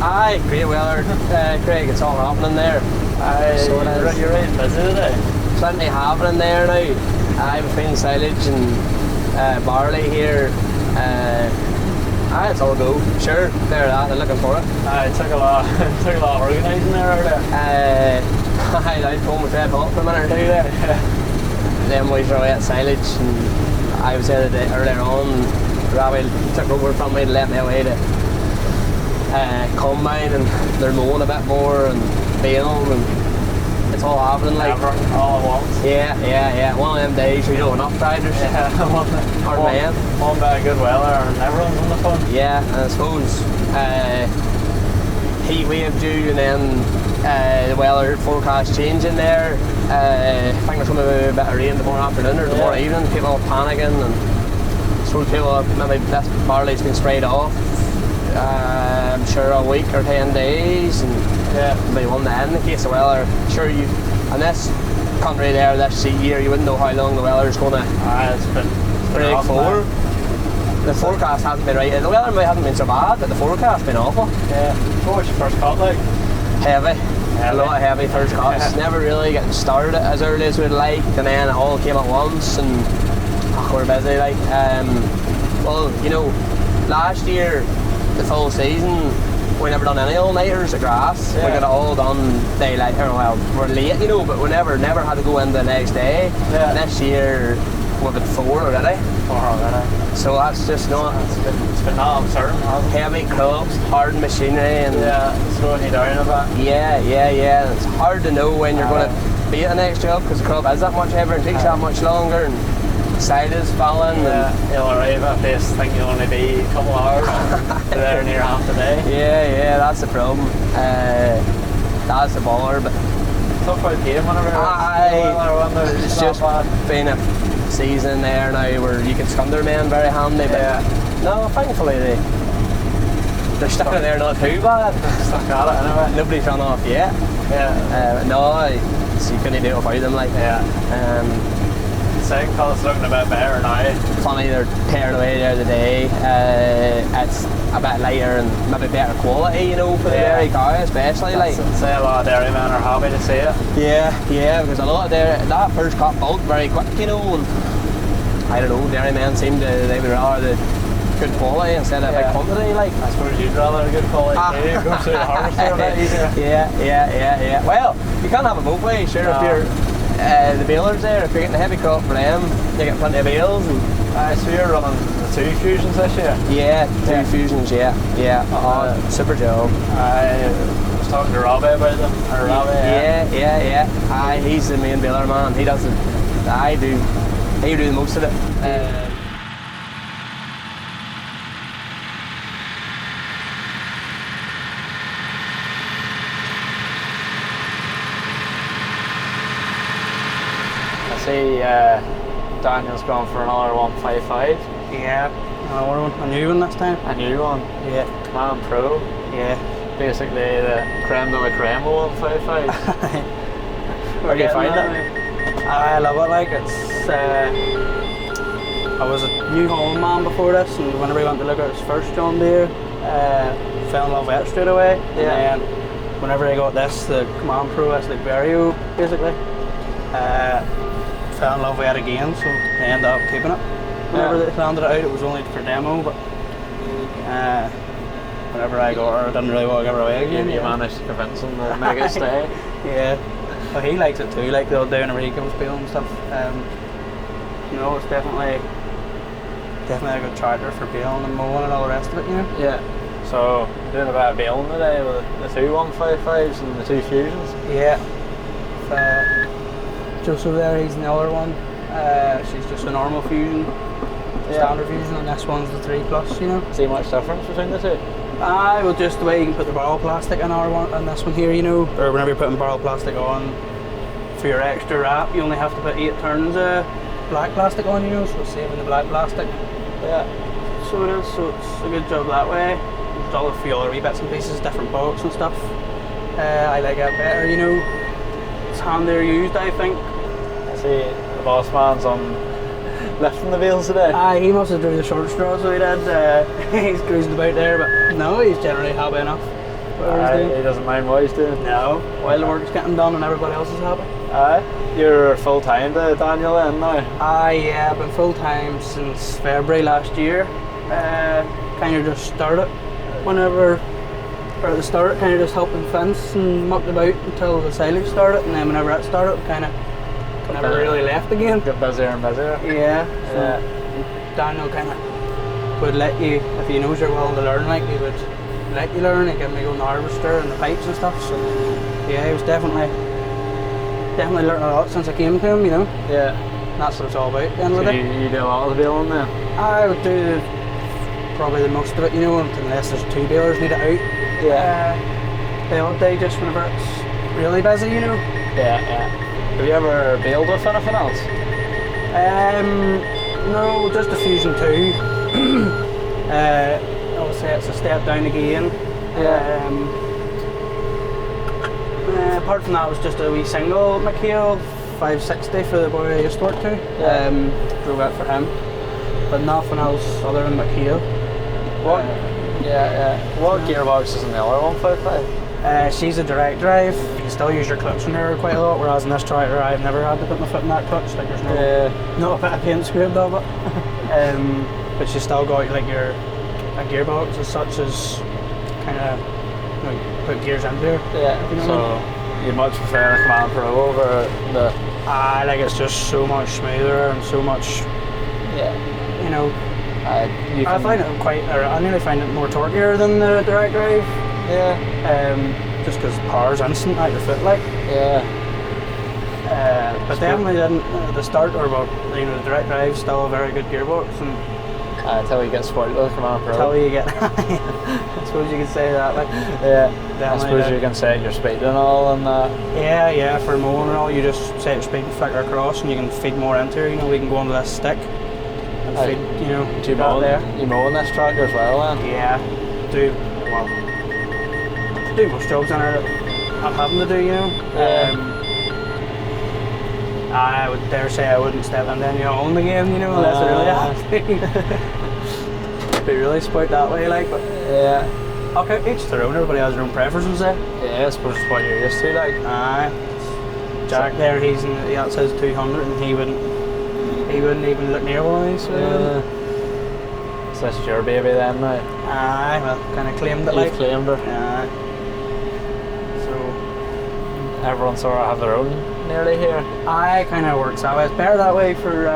Aye, great weather, Craig, it's all happening there. So you're right busy today. Plenty happening there now. I'm between silage and barley here. It's all go. Sure, they're looking for it. It took a lot of organising there earlier. I told my fed up for a minute or two there. Then we throw out silage, and I was there earlier on, and Robbie took over from me to let me away to combine, and they're mowing a bit more and baling, and it's all happening like everything all at once. Yeah. One of them days where you don't enough riders. One bit of good weather and everyone's on the phone. Yeah, and I suppose heat wave due, and then the weather forecast changing there. I think there's going to be a bit of rain tomorrow afternoon or tomorrow evening. People are panicking, and I suppose people maybe this barley's been sprayed off. I'm sure a week or 10 days, and maybe one day in the case of weather. Sure, you in this country there this year, you wouldn't know how long the weather's going to break for. The forecast hasn't been right. The weather hasn't been so bad, but the forecast's been awful. Yeah. What was your first cut like? Heavy. A lot of heavy first cuts. Never really getting started as early as we'd like, and then it all came at once, and we're busy like. Well, you know, last year, the full season, we never done any all-nighters at grass. We got it all done daylight, or well, we're late, you know, but we never had to go in the next day. This year, we've had 4 already. 4 already. So that's just not. It's been not uncertain. Heavy crops, hard machinery, and slowing you down a bit. Yeah. It's hard to know when you're going to be at the next job, because the crop is that much heavier and takes that much longer, and side is falling. You'll arrive at a place think you'll only be a couple of hours. There near half the day. Yeah, that's the problem. That's the baller, but tough out here whenever it's just been a season there now where you can scunner men very handy, but no, thankfully they're stuck in there not too bad. Stuck at it anyway. Nobody's run off yet. So you couldn't do it without them like. Second cut's looking a bit better now. Funny, they're tearing away there today. It's a bit lighter and maybe better quality, you know, for the dairy cow especially. Say a lot of dairymen are happy to see it. Yeah, because a lot of that first cut bulk very quick, you know, and I don't know, dairymen seem they would rather the good quality instead of big quantity. Like, I suppose you'd rather a good quality too. Go through the harvester a bit easier. Yeah. Well, you can't have it both ways, sure. If you're the balers there, if you're getting a heavy crop for them, you get plenty of bales. So you're running the 2 fusions this year? Yeah, 2 fusions, yeah. Super job. I was talking to Robbie about them. Yeah. He's the main baler man. He does it. I do. He do the most of it. I see Daniel's gone for another 155. Yeah, another one. A new one this time. A new one? Yeah. Man Pro? Yeah. Basically the creme de la creme of 155. Where do you find it? I love it, like it's I was a New Holland man before this, and whenever he went to look at his first John Deere, fell in love with it straight away. And then whenever I got this, the Man Pro, that's the Vario basically, fell in love with it again, so I ended up keeping it. Whenever they landed it out, it was only for demo, but whenever I got her, I didn't really want to give her away again. You managed to convince him to make it stay. Yeah, but he likes it too, like the old day whenever he comes baling and stuff. You know, it's definitely a good tractor for baling and mowing and all the rest of it, you know? Yeah. So, doing a bit of baling today with the 2 155s and the 2 fusions? Yeah. Joseph there, he's the other one. She's just a normal fusion, standard fusion, and this one's the 3 Plus, you know? See much difference between the 2? Well, just the way you can put the barrel plastic in our one and this one here, you know? Or whenever you're putting barrel plastic on, for your extra wrap, you only have to put 8 turns of black plastic on, you know, so it's saving the black plastic. Yeah. So it is, so it's a good job that way. There's all a few other wee bits and pieces, different bolts and stuff. I like it better, you know. It's handier used, I think. I see the boss man's on lifting the bales today. He must have drew the short straw, so he did. He's cruising about there, but no, he's generally happy enough. whatever he's doing. He doesn't mind what he's doing. No, while the work's getting done and everybody else is happy. You're full time to Daniel then now? Yeah, I've been full time since February last year. Kind of just started whenever, or at the start, kind of just helping fence and mucked about until the silage started, and then whenever that started, kind of never really left again. Get busier and busier. Yeah. So Daniel kind of would let you, if he knows you're willing to learn, like he would let you learn. He'd give me going the harvester and the pipes and stuff. So yeah, he was definitely learned a lot since I came to him, you know. Yeah. And that's what it's all about at the end of the day. You do a lot of the baling then? I would do probably the most of it, you know, unless there's 2 balers need it out. Yeah. The odd day just whenever it's really busy, you know. Yeah. Have you ever baled with anything else? No, just a Fusion 2. I would say it's a step down again. Apart from that, it was just a wee single McHale 560 for the boy I used to work to. Drove it for him, but nothing else other than McHale. What? What gearbox is in the other 155? She's a direct drive. You can still use your clutch in her quite a lot, whereas in this tractor I've never had to put my foot in that clutch. Like there's not a bit of paint scraped off it. But she's still got like a gearbox as such as kind of put gears into her. Yeah. You know so you much prefer the Command Pro over the? I like it's just so much smoother and so much. Yeah. You know. I find it I nearly find it more torqueier than the direct drive. Yeah. Just because power's instant at your foot, like. Yeah. But definitely didn't the start, or well, you know, the direct drive's still a very good gearbox, and until you get spoiled with Command Pro. Until you get, I suppose you could say that, like. Yeah. I suppose you can set your speed and all and that. Yeah. For mowing and all, you just set your speed and flicker across, and you can feed more into her. You know, we can go onto this stick. Feed, you know, do you mow there? You mow in this tractor as well then? Yeah, do most jobs in it I'm having to do, you know. I would dare say I wouldn't step into any home again, you know, unless I really have to. Be really spoilt that way, like, but okay, each their own, everybody has their own preferences there. Yeah, I suppose it's what you're used to, like. Aye. Jack there, that says 200 and he wouldn't even look near one of these. So that's your baby then now? Aye, well, kind of claimed it. You've claimed her? Aye. So everyone sort of have their own nearly here? Aye, kind of works that way. It's better that way for,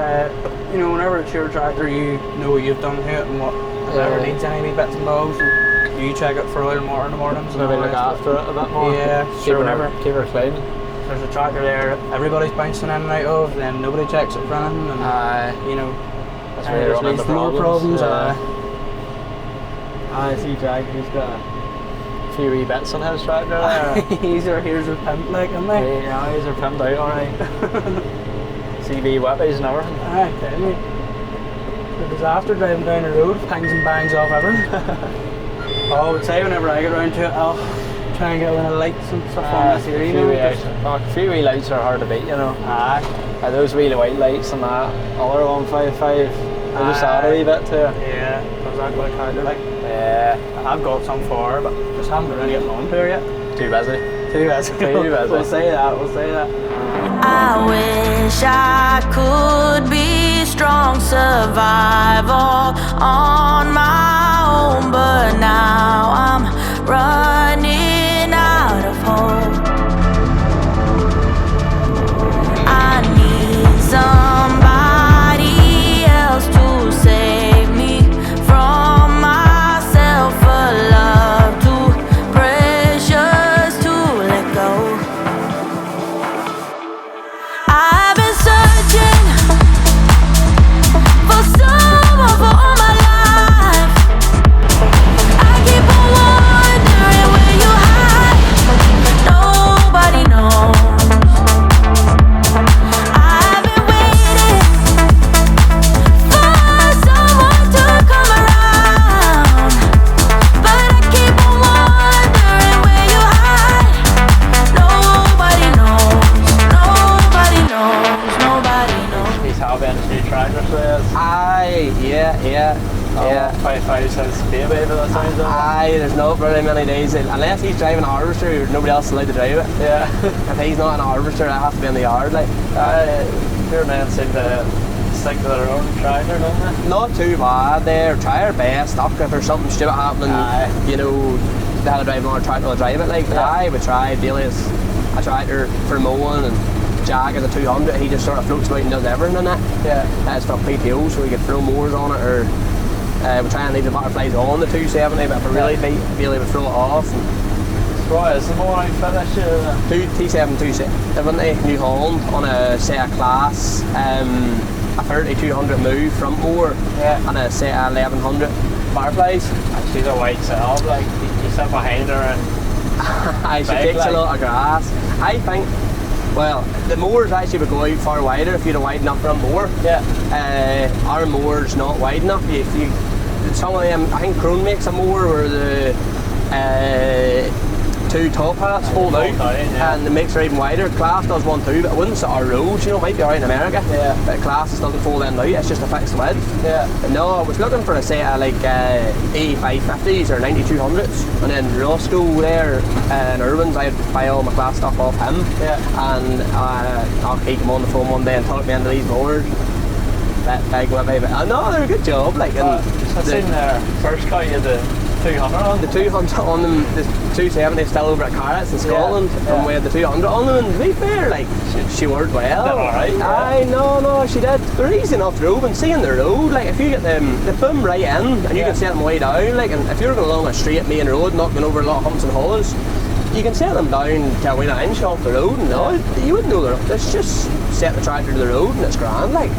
you know, whenever it's your tractor, you know what you've done to it and what whoever needs any wee bits and bobs, and you check it for oil and water in the mornings. Maybe look after it a bit more. Yeah, keep her clean. There's a tractor there everybody's bouncing in and out of, then nobody checks it for anything, and you know, that's where you're running into more problems. I see Jack, he's got a few wee bits on his tractor there. Here's our pimp, like, isn't he? Yeah, he's our pimped out, alright. CV whippies and everything. Aye, tell me. The disaster driving down the road, pangs and bangs off everything. I would say whenever I get round to it, I'll try and get one of the lights and stuff on this here, you know. A few wee lights are hard to beat, you know. Aye. Those wee white lights and that other 155, they just add a wee bit to it. Yeah, because I've got a character, like. Yeah. I've got some for her, but just haven't been really getting on to her yet. Too busy. We'll say that. I wish I could be strong, survive all on my own, but now I'm running out of hope. I need somebody else to save me from myself, a love too precious to let go. I've been searching for someone for all my life. I keep on wondering where you there's not very many days unless he's driving a harvester. Nobody else is allowed to drive it. Yeah. If he's not in a harvester, I have to be in the yard. Like, your men seem to stick to their own tractor, don't they? not too bad. They try their best. If there's something stupid happening, you know, they had to drive another tractor to drive it. Like, but I would try. Bailey is a tractor for mowing, and Jack is a 200. He just sort of floats about and does everything in it. Yeah. It's for PTO, so we could throw mowers on it, or we try and leave the butterflies on the 270, but if it really beat, Bailey would throw it off. What is the Mower outfit this year then? T7 270 New Holland on a set of class, a 3200 move front mower, and a set of 1100 fireflies. She's a white setup, like you sit behind her and She takes a lot of grass. I think, well, the mowers actually would go out far wider if you had a wide enough front mower. Yeah. Our mower's not wide enough. Some of them, I think Krone makes a mower where the two top hats fold out, and it makes it even wider. Class does one too, but it wouldn't sit our roads, you know, it might be alright in America. Yeah. But Class doesn't fold in out, it's just a fixed width. Yeah. But no, I was looking for a set of like 8550s or 9200s, and then Roscoe there in Irwin's, I'd buy all my Class stuff off him. Yeah. And I'll keep him on the phone one day and talk me into these mowers. That big one, baby. No, they're a good job. Like, I've seen their first car, you had the 200 on. The 200 on them, the 270 still over at Carrots in Scotland, and we had the 200 on them, and to be fair, like, she worked well. Did alright, no, she did. They're easy enough to road, and seeing the road, like, if you get them, they put them right in, and you can set them way down, like, and if you're going along a straight main road, not going over a lot of humps and hollows, you can set them down to within an inch off the road, and no, you wouldn't know it's just set the tractor to the road, and it's grand, like.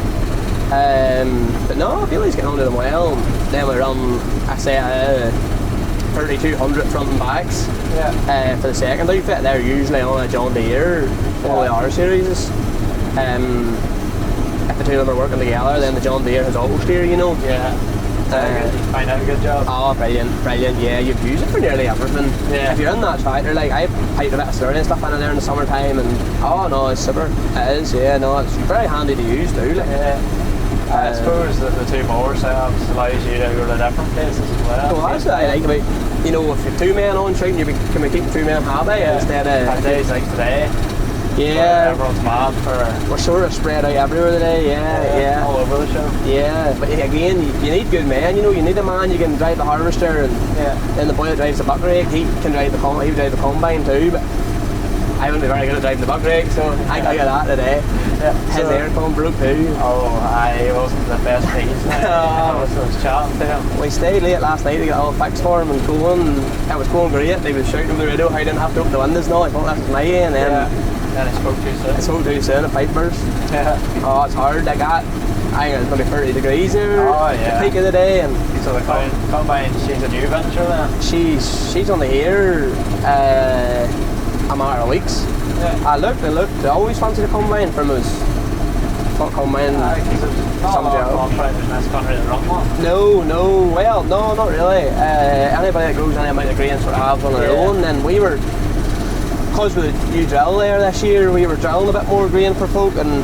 But no, Bailey's getting on to them well. Then we run a set of 3200 front and backs for the second outfit. They're usually on a John Deere, one of the R series. If the two of them are working together, then the John Deere has auto steer, you know. Yeah. Find out a good job. Oh, brilliant. Yeah, you'd use it for nearly everything. Yeah. If you're in that tractor, like I've piped a bit of slurry and stuff in there in the summertime, and oh no, it's super. It is, yeah, no, it's very handy to use too. Like. Yeah. I suppose that the two mower setups allows you to go to different places as well. Well, that's what I like about, you know, if you're two men on shooting, you can we keep two men happy instead of days like today. Yeah. Everyone's mad for. We're sort of spread out everywhere today. Yeah. All over the show. Yeah, but again, you need good men. You know, you need a man you can drive the harvester, and then the boy that drives the buck rake, he can drive the he would drive the combine too, but I wouldn't be very good at driving the buck rake, so I got that today. Yeah. His aircon broke too. Oh, I wasn't the best piece. I was chatting to him. We stayed late last night to get all fixed for him and going, and it was going great. They was shouting over the radio how I didn't have to open the windows now. I thought that was my way, and then I spoke too soon. I spoke too soon, a pipe burst. Yeah. Oh, it's hard. I think it's maybe 30 degrees here at the peak of the day. And so the combine, she's a new venture then? She's only here a matter of weeks. Yeah. I always fancied a combine from us. Thought combine. No, not really. Anybody that grows any amount of grain sort of have on their own. And we were, because with the new drill there this year, we were drilling a bit more grain for folk, and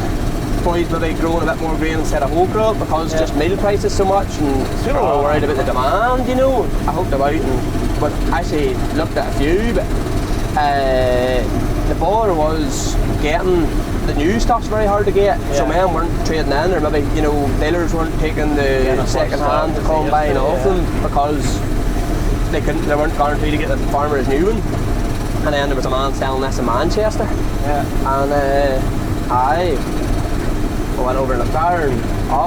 boys maybe growing a bit more grain instead of whole crop because just meal prices so much, and we were worried about the demand, you know. I hooked about but actually looked at a few, but the bother was getting the new stuff's very hard to get, so men weren't trading in, or maybe, you know, Balers weren't taking the second hand combine off them because they weren't guaranteed to get the farmer's new one. And then there was a man selling this in Manchester, and I went over and looked at her, and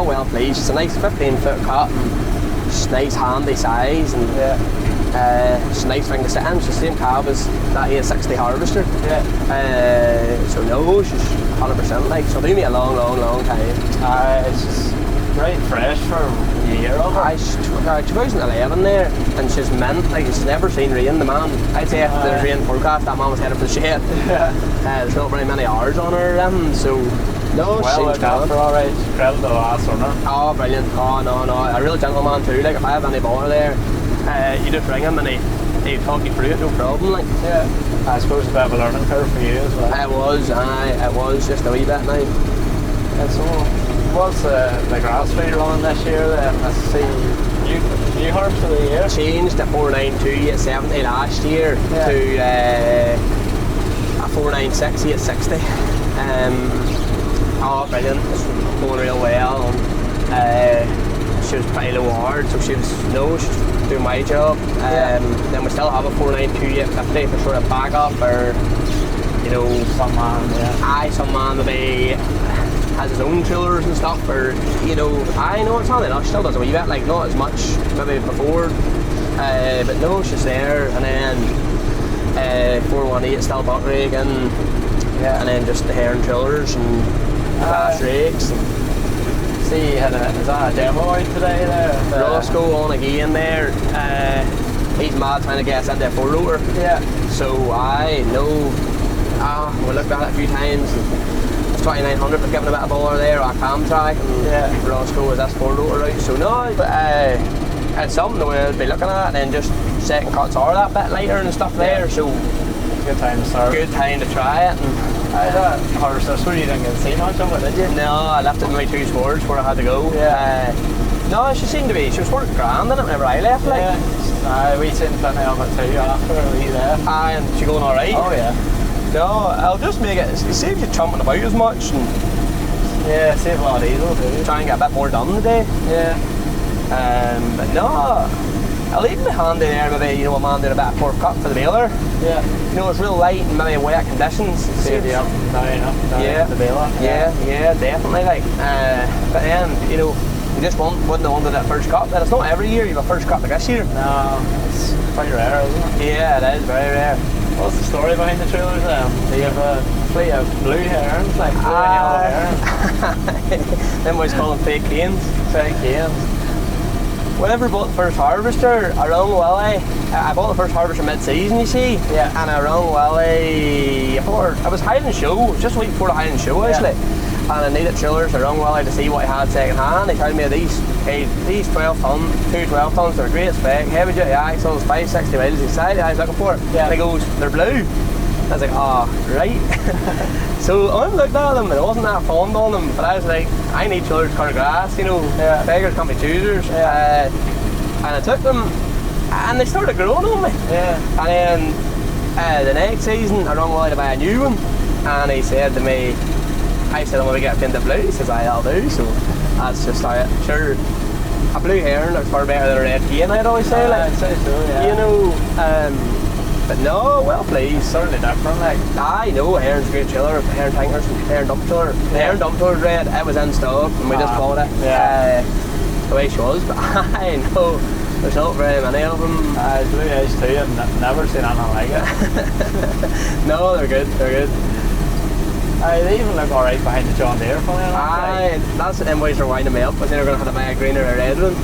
well pleased. It's a nice 15-foot cut, and it's nice handy size, and it's a nice thing to sit in. It's the same cab as that A60 harvester. So no, she's 100% like, she'll do me a long time. It's just right fresh for a year of her. 2011 there, and she's mint, like she's never seen rain. The man, I'd say after the rain forecast, that man was headed for the shed. There's not very many hours on her, so no, well looked after, alright. Credit to the last owner. Oh, brilliant. Oh, no, a real gentleman too. Like, if I have any bother there, you just ring him and he'd talk you through it, no problem. Like, I suppose a bit of a learning curve for you as well. It was just a wee bit now. So, what's the grass feed running this year then? I see you new horse of the year. Changed a 492 at 70 last year to a 496 at 60. Oh, brilliant. It's going real well. And, she was pretty low hard, so she was doing my job. Then we still have a 492 at 50 for sort of backup, or you know, Some man maybe has his own toolers and stuff, or you know, I know it's on enough. Still does a wee bit, like not as much maybe before, but no, she's there. And then 418 still butt rig, and then just the Herron toolers and fast rakes. See, is that a demo out today there? Roscoe on again there. He's mad trying to get us into a 4-rotor. Yeah. So I know. We looked at it a few times. 2900 was giving a bit of baller there, or a cam track, and Roscoe was this 4-rotor out. So no, but it's something that we'll be looking at, and then just second cuts are that bit lighter and stuff there. So good time to start. Good time to try it. And I thought horse this one you didn't get to see much of it, did you? no, I left it in my 2 sports where I had to go. No, she was working grand in it whenever I left. Like, we seen plenty of it too after we left. and she going alright. Oh yeah. No, I'll just make it saves you chumping about as much, and Save a lot of diesel too. try and get a bit more done today. But no, I'll even be handy there, maybe, you know, a man doing a bit of pork cut for the baler. You know, it's real light and maybe wet conditions. Save you up and down the baler. Yeah, definitely. Like, but then, you know, you just wouldn't have wanted that first cut. But it's not every year you have a first cut like this year. No, it's quite rare, isn't it? Yeah, it is very rare. What's the story behind the trailers then? Do you have a fleet of blue herons, like blue and yellow herons? Them boys call them fake canes. Fake canes. Whenever I bought the first harvester, I rung Willie. I bought the first harvester mid-season, you see. Yeah. And I rung Willie before. I was hiding show, just a week before the hiding show actually. And I needed trailers. I rung Willie to see what he had second hand. He told me these 12 ton, two 12 tons, they're great spec, heavy duty axles, 560 miles inside. I was looking for it. And he goes, they're blue. I was like, right. So I looked at them and I wasn't that fond on them, but I was like, I need trailers to cut grass, you know, beggars can't be choosers. And I took them and they started growing on me. And then the next season I rung Willie to buy a new one, and he said to me, I said, I'm going to get a pin of blue. He says, I'll do. So that's just how it. Sure, a blue heron looks far better than a red cane, I'd always say. Like, I'd say so, yeah. You know, but no, well pleased. Certainly different, like. I know a heron's a great trailer, heron tankers, heron dump trailer. The heron dump trailer was red, it was in stock, and we just bought it. The way she was, but I know there's not very many of them. Blue eyes too, I've never seen anything like it. No, they're good. They even look alright behind the John Deere, funny enough. That's the boys are winding me up, but they're going to have to buy a green or a red one.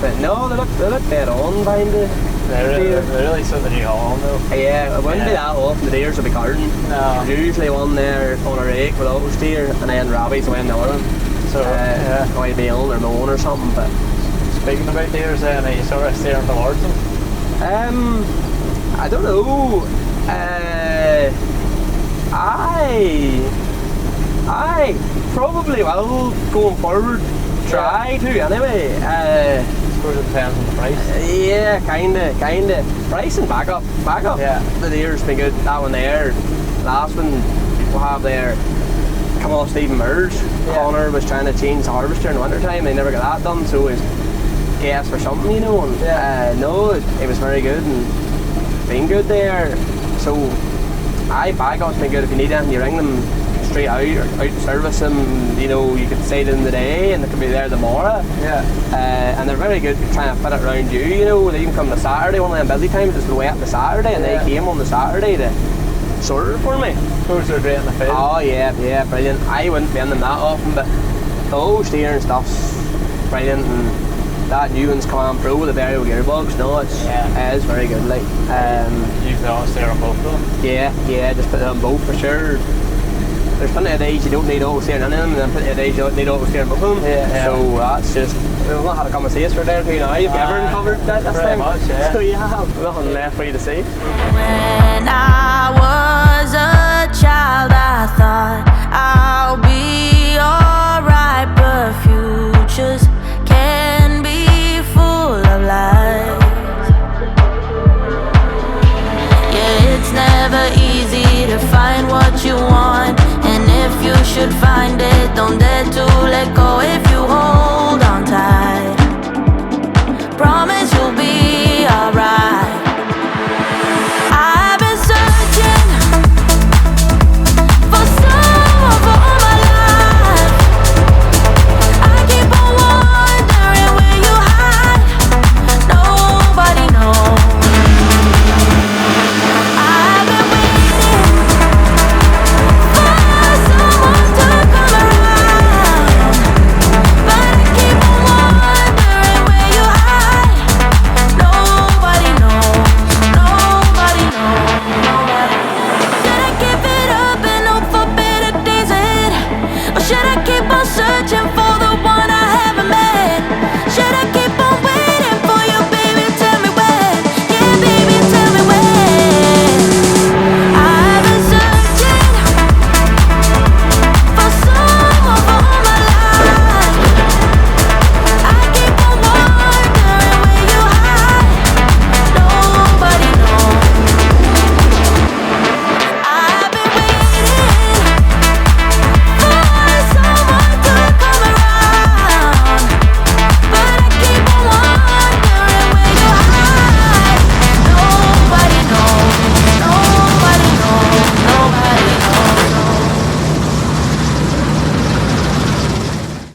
But no, they look dead on behind the. They really suit the new Holland though. Yeah, it wouldn't be that often the deers will be carting. No. There's usually one there on a rake with all those deer, and then Robbie's away in the other one. So might be on or mowing or something. But speaking about deers, then are you sort of steering towards them? I don't know. I probably will going forward try to anyway. I suppose it depends on the price. Yeah, kinda. Price and backup. Yeah. The deer's been good. That one there. Last one we'll have there. Come off Stephen Murs. Connor was trying to change the harvester in the winter time. They never got that done, so he asked for something, you know. And, no, it was very good and been good there. So backup's been good. If you need anything, you ring them straight out or out to service them. You know, you could say it in the day and they could be there tomorrow. And they're very good trying to fit it around you. You know, they even come to Saturday, one of them busy times, just way up to Saturday, and they came on the Saturday to sort it for me. Those are great in the field. Oh yeah, brilliant. I wouldn't be in them that often, but those steer and stuff's brilliant. And that new one's come on Pro with a Variable Gearbox. No, it is very good. Like, Usually I'll steer on both of them. Yeah, just put it on both for sure. There's plenty of days you don't need auto steering in them, and then plenty of days you don't need auto steering both of them. So that's just, we've not had a conversation for there too now. You've ever covered that this pretty time? Much, yeah. So you have nothing left for you to see. When I was a child, I thought I'll be alright, but futures can be full of lies. should find it. Don't dare to let go if